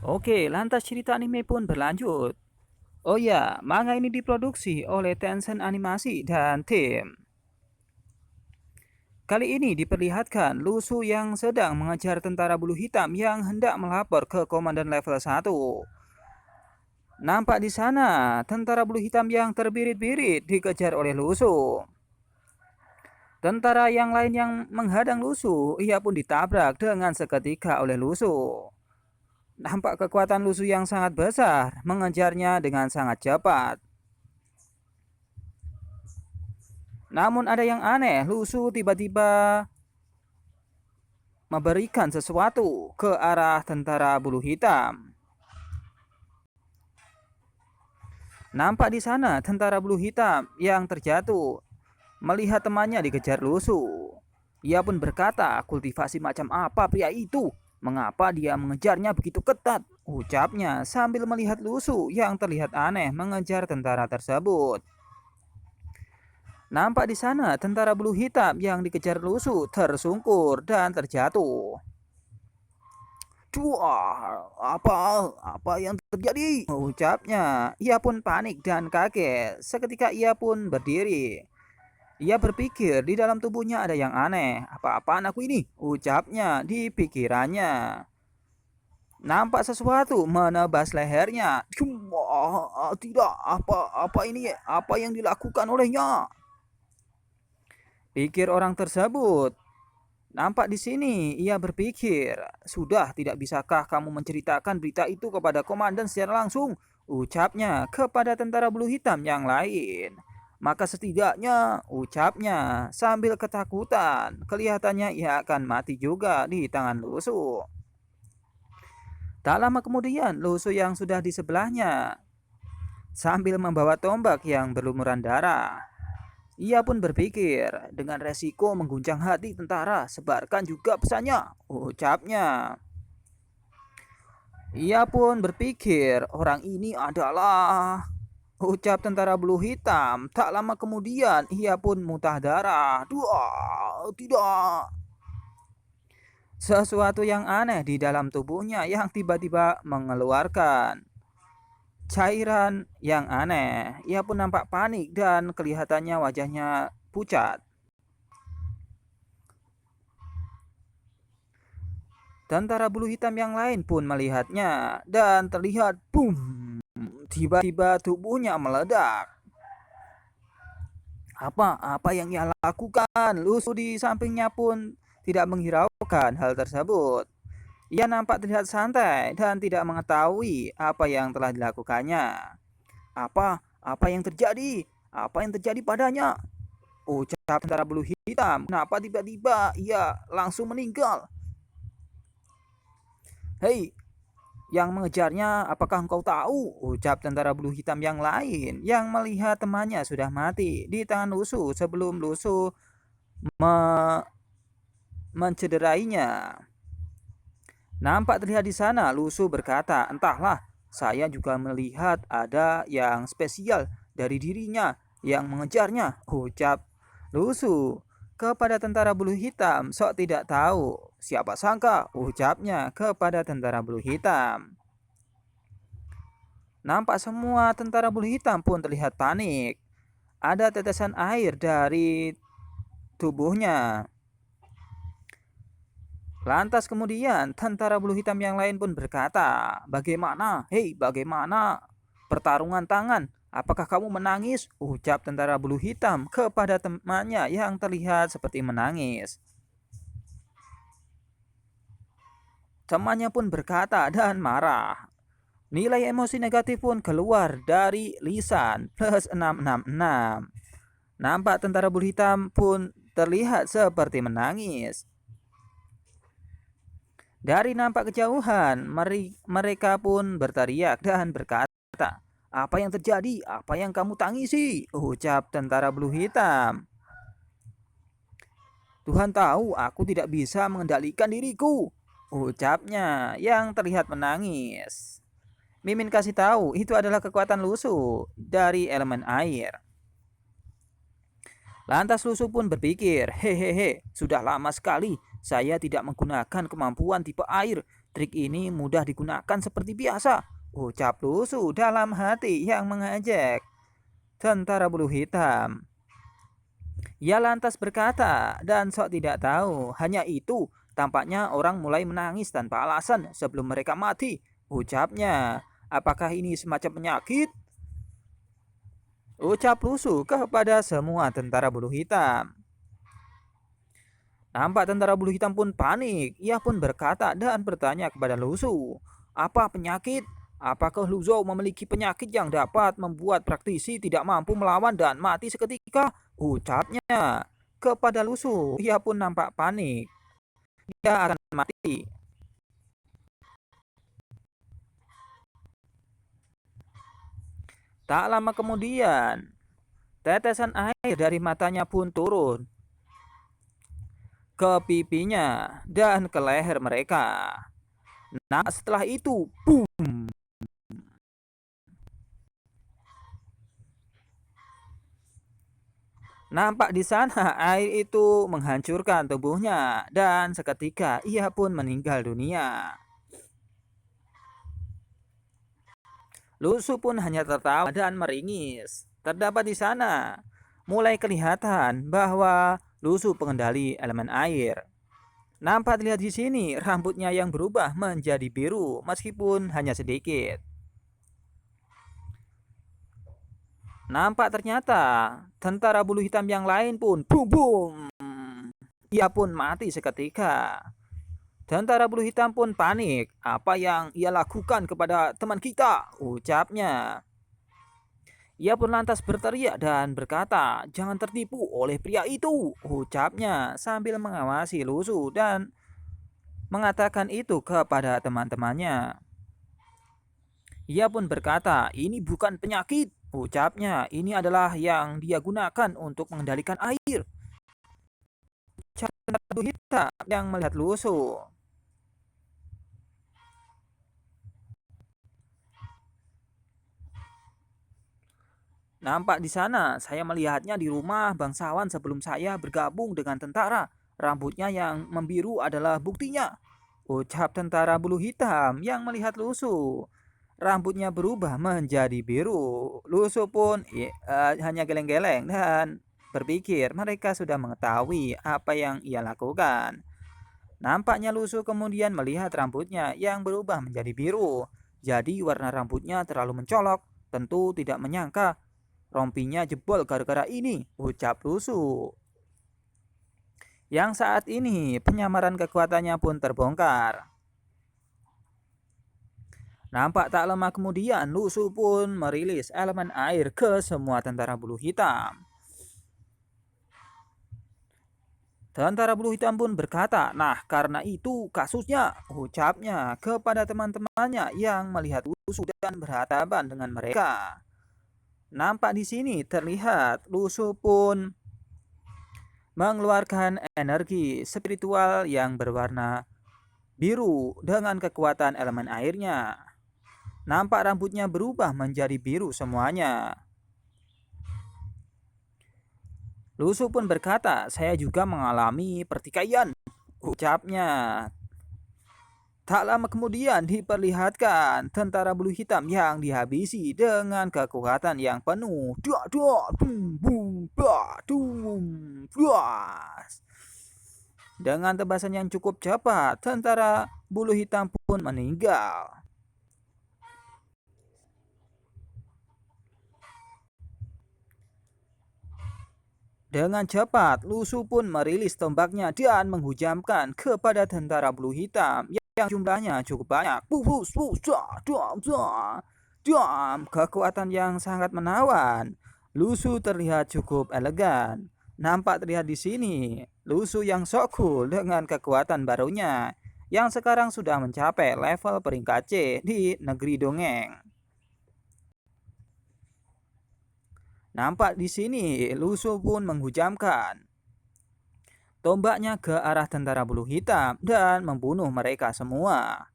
Oke, lantas cerita anime pun berlanjut. Oh ya, manga ini diproduksi oleh Tencent Animasi dan tim. Kali ini diperlihatkan Lusu yang sedang mengejar tentara bulu hitam yang hendak melapor ke komandan level 1. Nampak di sana, tentara bulu hitam yang terbirit-birit dikejar oleh Lusu. Tentara yang lain yang menghadang Lusu, ia pun ditabrak dengan seketika oleh Lusu. Nampak kekuatan Lusu yang sangat besar, mengejarnya dengan sangat cepat. Namun ada yang aneh, Lusu tiba-tiba memberikan sesuatu ke arah tentara bulu hitam. Nampak di sana tentara bulu hitam yang terjatuh melihat temannya dikejar Lusu. Ia pun berkata, kultivasi macam apa pria itu? Mengapa dia mengejarnya begitu ketat? Ucapnya sambil melihat Lusu yang terlihat aneh mengejar tentara tersebut. Nampak di sana tentara bulu hitam yang dikejar Lusu tersungkur dan terjatuh. Wah, apa yang terjadi? Ucapnya. Ia pun panik dan kaget. Seketika ia pun berdiri. Ia berpikir di dalam tubuhnya ada yang aneh. Apa-apaan aku ini? Ucapnya di pikirannya. Nampak sesuatu menebas lehernya. Tidak, apa ini? Apa yang dilakukan olehnya? Pikir orang tersebut. Nampak di sini, ia berpikir, sudah tidak bisakah kamu menceritakan berita itu kepada komandan secara langsung? Ucapnya kepada tentara bulu hitam yang lain. Maka setidaknya, ucapnya sambil ketakutan, kelihatannya ia akan mati juga di tangan Lusu. Tak lama kemudian, Lusu yang sudah di sebelahnya sambil membawa tombak yang berlumuran darah. Ia pun berpikir, dengan resiko mengguncang hati tentara, sebarkan juga pesannya, ucapnya. Ia pun berpikir, orang ini adalah... Ucap tentara bulu hitam. Tak lama kemudian, ia pun muntah darah. Dua, tidak. Sesuatu yang aneh di dalam tubuhnya yang tiba-tiba mengeluarkan cairan yang aneh. Ia pun nampak panik dan kelihatannya wajahnya pucat. Tentara bulu hitam yang lain pun melihatnya dan terlihat boom, tiba-tiba tubuhnya meledak. Apa yang ia lakukan? Lusu di sampingnya pun tidak menghiraukan hal tersebut. Ia nampak terlihat santai dan tidak mengetahui apa yang telah dilakukannya. Apa yang terjadi? Apa yang terjadi padanya? Ucap tentara bulu hitam. Kenapa tiba-tiba ia langsung meninggal? Hei, yang mengejarnya, apakah engkau tahu? Ucap tentara bulu hitam yang lain yang melihat temannya sudah mati di tangan Lusu sebelum Lusu me mencederainya. Nampak terlihat di sana, Lusu berkata, entahlah, saya juga melihat ada yang spesial dari dirinya yang mengejarnya. Ucap Lusu kepada tentara bulu hitam, sok tidak tahu. Siapa sangka, ucapnya kepada tentara bulu hitam. Nampak semua tentara bulu hitam pun terlihat panik. Ada tetesan air dari tubuhnya. Lantas kemudian tentara bulu hitam yang lain pun berkata, bagaimana? Hei, bagaimana pertarungan tangan? Apakah kamu menangis? Ucap tentara bulu hitam kepada temannya yang terlihat seperti menangis. Temannya pun berkata dan marah. Nilai emosi negatif pun keluar dari lisan plus 666. Nampak tentara bulu hitam pun terlihat seperti menangis. Dari nampak kejauhan, mereka pun berteriak dan berkata, apa yang terjadi? Apa yang kamu tangisi? Ucap tentara bulu hitam. Tuhan tahu aku tidak bisa mengendalikan diriku. Ucapnya yang terlihat menangis. Mimin kasih tahu itu adalah kekuatan Lusu dari elemen air. Lantas Lusu pun berpikir, hehehe, sudah lama sekali saya tidak menggunakan kemampuan tipe air. Trik ini mudah digunakan seperti biasa, ucap Lusu dalam hati yang mengejek tentara bulu hitam. Ia lantas berkata, dan sok tidak tahu, hanya itu, tampaknya orang mulai menangis tanpa alasan sebelum mereka mati. Ucapnya, apakah ini semacam penyakit? Ucap Lusu kepada semua tentara bulu hitam. Nampak tentara bulu hitam pun panik. Ia pun berkata dan bertanya kepada Lusu, apa penyakit? Apakah Luzou memiliki penyakit yang dapat membuat praktisi tidak mampu melawan dan mati seketika? Ucapnya kepada Lusu. Ia pun nampak panik. Dia akan mati. Tak lama kemudian, tetesan air dari matanya pun turun ke pipinya dan ke leher mereka. Nah, setelah itu, boom! Nampak di sana air itu menghancurkan tubuhnya dan seketika ia pun meninggal dunia. Lusu pun hanya tertawa dan meringis. Terdapat di sana mulai kelihatan bahwa Lusu pengendali elemen air. Nampak terlihat di sini rambutnya yang berubah menjadi biru meskipun hanya sedikit. Nampak ternyata tentara bulu hitam yang lain pun boom boom. Ia pun mati seketika. Tentara bulu hitam pun panik. Apa yang ia lakukan kepada teman kita? Ucapnya. Ia pun lantas berteriak dan berkata, jangan tertipu oleh pria itu. Ucapnya sambil mengawasi Lusu dan mengatakan itu kepada teman-temannya. Ia pun berkata, ini bukan penyakit. Ucapnya, ini adalah yang dia gunakan untuk mengendalikan air. Tentara bulu hitam yang melihat Lusu. Nampak di sana, saya melihatnya di rumah bangsawan sebelum saya bergabung dengan tentara. Rambutnya yang membiru adalah buktinya. Ucap tentara bulu hitam yang melihat Lusu. Rambutnya berubah menjadi biru. Lusu pun hanya geleng-geleng dan berpikir mereka sudah mengetahui apa yang ia lakukan. Nampaknya Lusu kemudian melihat rambutnya yang berubah menjadi biru. Jadi warna rambutnya terlalu mencolok. Tentu tidak menyangka rompinya jebol gara-gara ini, ucap Lusu. Yang saat ini penyamaran kekuatannya pun terbongkar. Nampak tak lama kemudian Lusu pun merilis elemen air ke semua tentara bulu hitam. Tentara bulu hitam pun berkata, nah karena itu kasusnya, ucapnya kepada teman-temannya yang melihat Lusu dan berhadapan dengan mereka. Nampak di sini terlihat Lusu pun mengeluarkan energi spiritual yang berwarna biru dengan kekuatan elemen airnya. Nampak rambutnya berubah menjadi biru semuanya. Lusu pun berkata, saya juga mengalami pertikaian. Ucapnya. Tak lama kemudian diperlihatkan tentara bulu hitam yang dihabisi dengan kekuatan yang penuh. Dengan tebasan yang cukup cepat, tentara bulu hitam pun meninggal. Dengan cepat, Lusu pun merilis tombaknya dan menghujamkan kepada tentara bulu hitam yang jumlahnya cukup banyak. Kekuatan yang sangat menawan. Lusu terlihat cukup elegan. Nampak terlihat di sini, Lusu yang sok cool dengan kekuatan barunya yang sekarang sudah mencapai level peringkat C di negeri dongeng. Nampak di sini, Lusu pun menghujamkan tombaknya ke arah tentara bulu hitam dan membunuh mereka semua.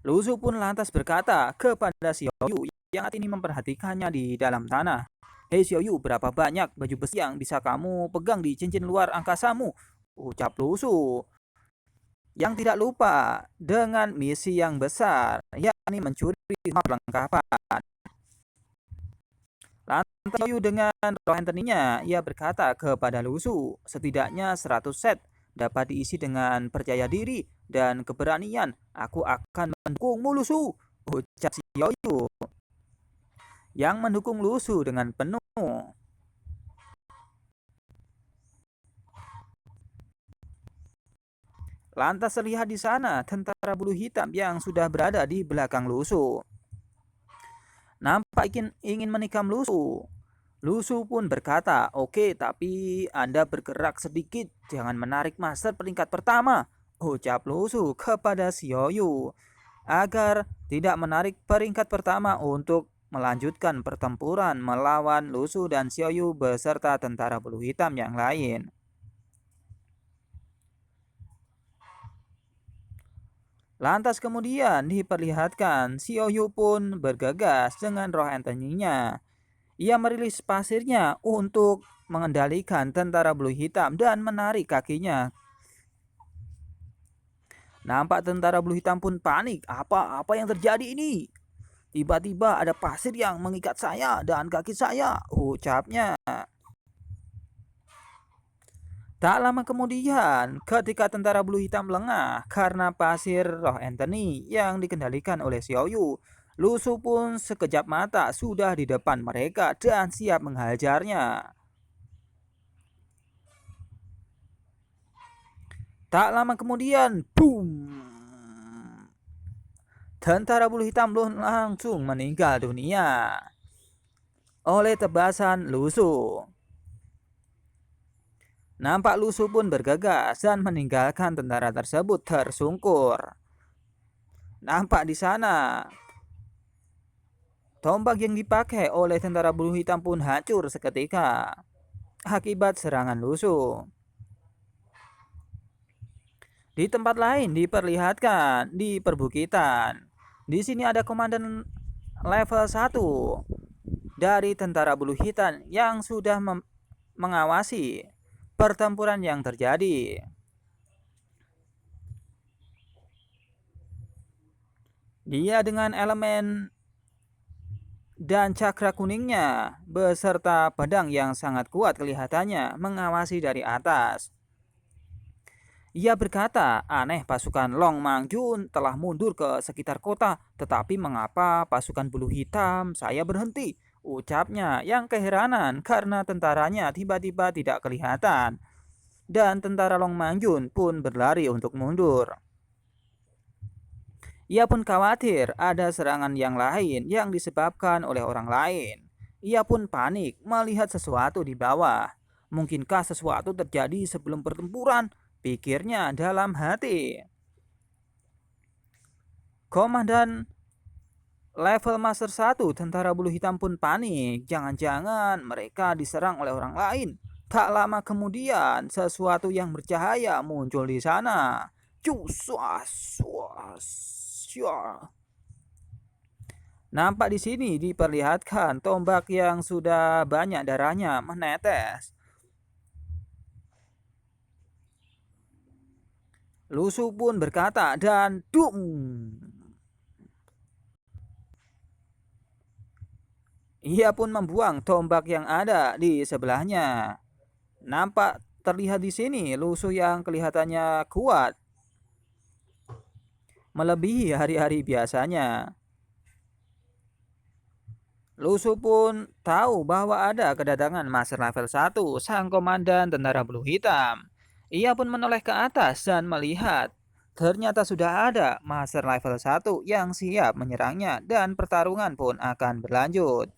Lusu pun lantas berkata kepada Xiaoyu yang saat ini memperhatikannya di dalam tanah. Hei Xiaoyu, berapa banyak baju besi yang bisa kamu pegang di cincin luar angkasamu? ucap Lusu, yang tidak lupa dengan misi yang besar, yakni mencuri semua perlengkapan. Lantas Xiaoyu dengan roh Anthony-nya, ia berkata kepada Lusu, setidaknya 100 set dapat diisi dengan percaya diri dan keberanian. Aku akan mendukungmu, Lusu, ucap Xiaoyu, yang mendukung Lusu dengan penuh. Lantas terlihat di sana tentara bulu hitam yang sudah berada di belakang Lusu. Nampak ingin menikam Lusu. Lusu pun berkata, oke, tapi Anda bergerak sedikit, jangan menarik master peringkat pertama, ucap Lusu kepada Xiaoyu, agar tidak menarik peringkat pertama untuk melanjutkan pertempuran melawan Lusu dan Xiaoyu beserta tentara bulu hitam yang lain. Lantas kemudian diperlihatkan Xiaoyu pun bergegas dengan roh Anthony-nya. Ia merilis pasirnya untuk mengendalikan tentara bulu hitam dan menarik kakinya. Nampak tentara bulu hitam pun panik. Apa yang terjadi ini? Tiba-tiba ada pasir yang mengikat saya dan kaki saya, ucapnya. Tak lama kemudian, ketika tentara bulu hitam lengah karena pasir roh Anthony yang dikendalikan oleh Xiaoyu, Lusu pun sekejap mata sudah di depan mereka dan siap menghajarnya. Tak lama kemudian, boom! Tentara bulu hitam langsung meninggal dunia oleh tebasan Lusu. Nampak Lusu pun bergegas dan meninggalkan tentara tersebut tersungkur. Nampak di sana tombak yang dipakai oleh tentara bulu hitam pun hancur seketika akibat serangan Lusu. Di tempat lain diperlihatkan di perbukitan. Di sini ada komandan level 1 dari tentara bulu hitam yang sudah mengawasi pertempuran yang terjadi. Dia dengan elemen dan cakra kuningnya beserta pedang yang sangat kuat kelihatannya mengawasi dari atas. Ia berkata, aneh pasukan Long Mangjun telah mundur ke sekitar kota, tetapi mengapa pasukan bulu hitam saya berhenti? Ucapnya yang keheranan karena tentaranya tiba-tiba tidak kelihatan. Dan tentara Long Mangjun pun berlari untuk mundur. Ia pun khawatir ada serangan yang lain yang disebabkan oleh orang lain. Ia pun panik melihat sesuatu di bawah. Mungkinkah sesuatu terjadi sebelum pertempuran? Pikirnya dalam hati. Komandan level Master 1 tentara bulu hitam pun panik. Jangan-jangan mereka diserang oleh orang lain. Tak lama kemudian sesuatu yang bercahaya muncul di sana. Nampak di sini diperlihatkan tombak yang sudah banyak darahnya menetes. Lusu pun berkata dan dung. Ia pun membuang tombak yang ada di sebelahnya. Nampak terlihat di sini Lusu yang kelihatannya kuat melebihi hari-hari biasanya. Lusu pun tahu bahwa ada kedatangan Master level 1 sang komandan tentara bulu hitam. Ia pun menoleh ke atas dan melihat ternyata sudah ada Master level 1 yang siap menyerangnya dan pertarungan pun akan berlanjut.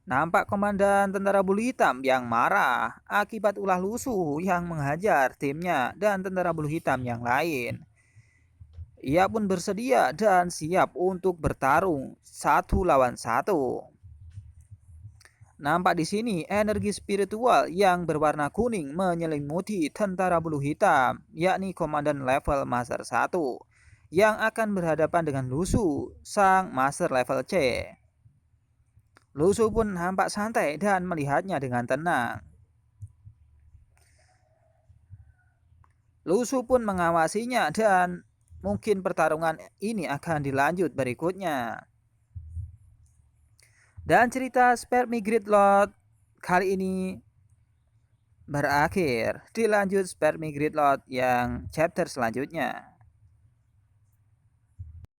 Nampak komandan tentara bulu hitam yang marah akibat ulah Lusu yang menghajar timnya dan tentara bulu hitam yang lain. Ia pun bersedia dan siap untuk bertarung 1 lawan 1. Nampak di sini energi spiritual yang berwarna kuning menyelimuti tentara bulu hitam, yakni komandan level Master 1 yang akan berhadapan dengan Lusu, sang Master level C. Lusu pun nampak santai dan melihatnya dengan tenang. Lusu pun mengawasinya dan mungkin pertarungan ini akan dilanjut berikutnya. Dan cerita Spermi Gridlock kali ini berakhir. Dilanjut Spermi Gridlock yang chapter selanjutnya.